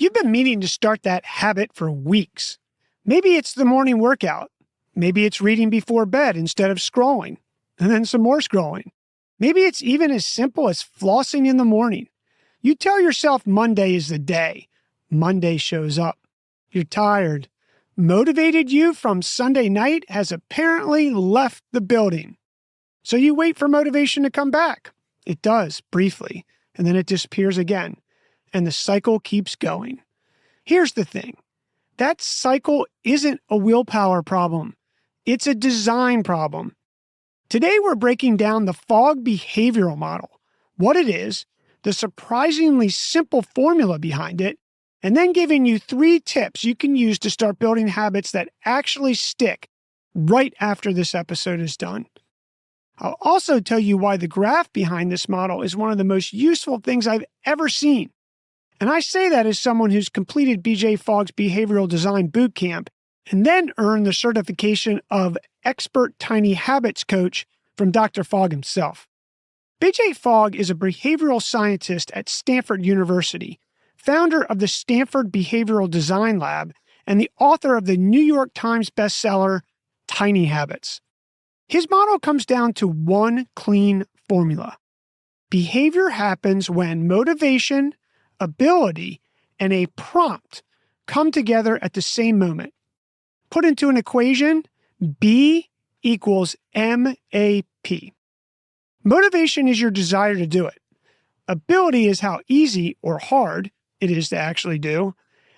You've been meaning to start that habit for weeks. Maybe it's the morning workout. Maybe it's reading before bed instead of scrolling, and then some more scrolling. Maybe it's even as simple as flossing in the morning. You tell yourself Monday is the day. Monday shows up. You're tired. Motivated you from Sunday night has apparently left the building. So you wait for motivation to come back. It does, briefly, and then it disappears again. And the cycle keeps going. Here's the thing. That cycle isn't a willpower problem. It's a design problem. Today we're breaking down the Fogg Behavioral Model, what it is, the surprisingly simple formula behind it, and then giving you 3 tips you can use to start building habits that actually stick right after this episode is done. I'll also tell you why the graph behind this model is one of the most useful things I've ever seen. And I say that as someone who's completed BJ Fogg's Behavioral Design Bootcamp and then earned the certification of Expert Tiny Habits Coach from Dr. Fogg himself. BJ Fogg is a behavioral scientist at Stanford University, founder of the Stanford Behavioral Design Lab, and the author of the New York Times bestseller, Tiny Habits. His model comes down to one clean formula. Behavior happens when motivation, ability, and a prompt come together at the same moment. Put into an equation, B equals MAP. Motivation is your desire to do it. Ability is how easy or hard it is to actually do.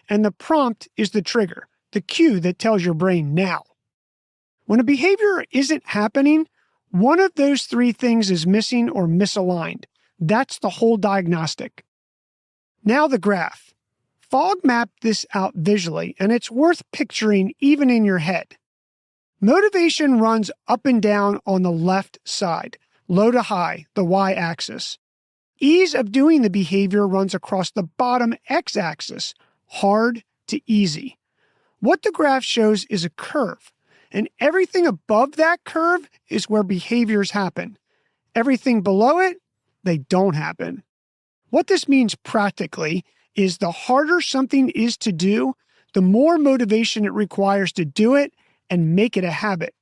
And the prompt is the trigger, the cue that tells your brain now. When a behavior isn't happening, one of those 3 things is missing or misaligned. That's the whole diagnostic. Now the graph. Fogg mapped this out visually, and it's worth picturing even in your head. Motivation runs up and down on the left side, low to high, the y-axis. Ease of doing the behavior runs across the bottom x-axis, hard to easy. What the graph shows is a curve, and everything above that curve is where behaviors happen. Everything below it, they don't happen. What this means practically is the harder something is to do, the more motivation it requires to do it and make it a habit.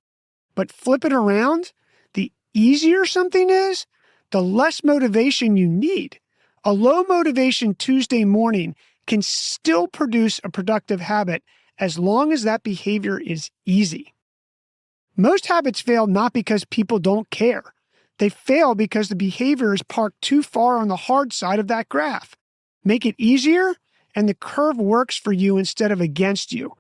But flip it around, the easier something is, the less motivation you need. A low motivation Tuesday morning can still produce a productive habit as long as that behavior is easy. Most habits fail not because people don't care. They fail because the behavior is parked too far on the hard side of that graph. Make it easier, and the curve works for you instead of against you.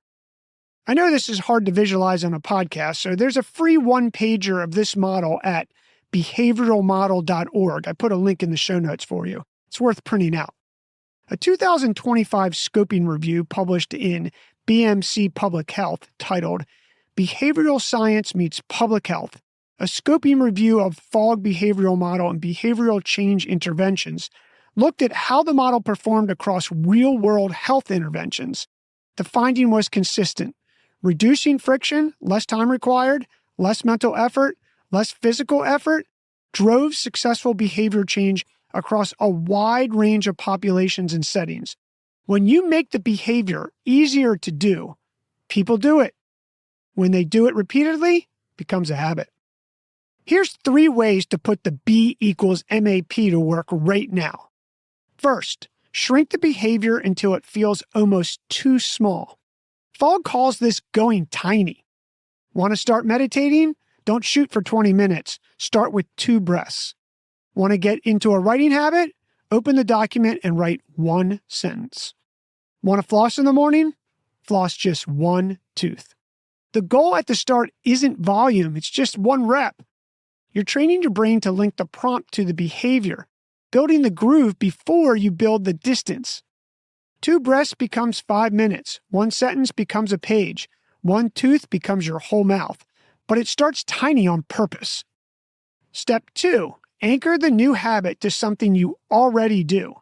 I know this is hard to visualize on a podcast, so there's a free one-pager of this model at behavioralmodel.org. I put a link in the show notes for you. It's worth printing out. A 2025 scoping review published in BMC Public Health titled Behavioral Science Meets Public Health, a scoping review of Fogg Behavioral Model and Behavioral Change Interventions, looked at how the model performed across real-world health interventions. The finding was consistent. Reducing friction, less time required, less mental effort, less physical effort, drove successful behavior change across a wide range of populations and settings. When you make the behavior easier to do, people do it. When they do it repeatedly, it becomes a habit. Here's 3 ways to put the B equals MAP to work right now. First, shrink the behavior until it feels almost too small. Fogg calls this going tiny. Want to start meditating? Don't shoot for 20 minutes. Start with 2 breaths. Want to get into a writing habit? Open the document and write 1 sentence. Want to floss in the morning? Floss just 1 tooth. The goal at the start isn't volume, it's just 1 rep. You're training your brain to link the prompt to the behavior, building the groove before you build the distance. 2 breaths becomes 5 minutes. 1 sentence becomes a page. 1 tooth becomes your whole mouth. But it starts tiny on purpose. Step 2, anchor the new habit to something you already do.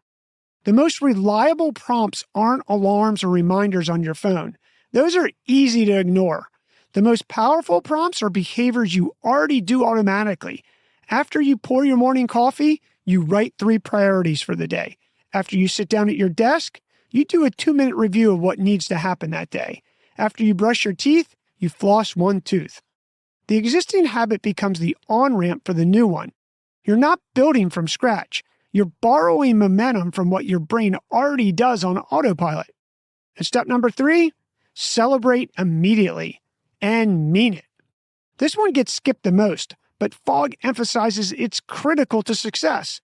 The most reliable prompts aren't alarms or reminders on your phone. Those are easy to ignore. The most powerful prompts are behaviors you already do automatically. After you pour your morning coffee, you write 3 priorities for the day. After you sit down at your desk, You do a 2-minute review of what needs to happen that day. After you brush your teeth, you floss one tooth. The existing habit becomes the on-ramp for the new one. You're not building from scratch. You're borrowing momentum from what your brain already does on autopilot. And step number 3, celebrate immediately and mean it. This one gets skipped the most, but Fogg emphasizes it's critical to success.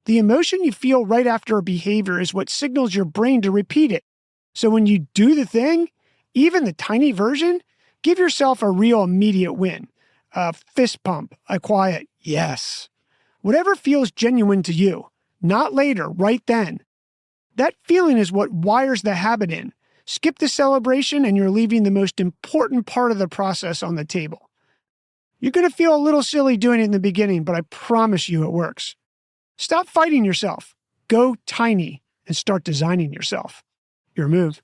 The emotion you feel right after a behavior is what signals your brain to repeat it. So when you do the thing, even the tiny version, give yourself a real immediate win. A fist pump, a quiet yes. Whatever feels genuine to you, not later, right then. That feeling is what wires the habit in. Skip the celebration and you're leaving the most important part of the process on the table. You're going to feel a little silly doing it in the beginning, but I promise you it works. Stop fighting yourself. Go tiny and start designing yourself. Your move.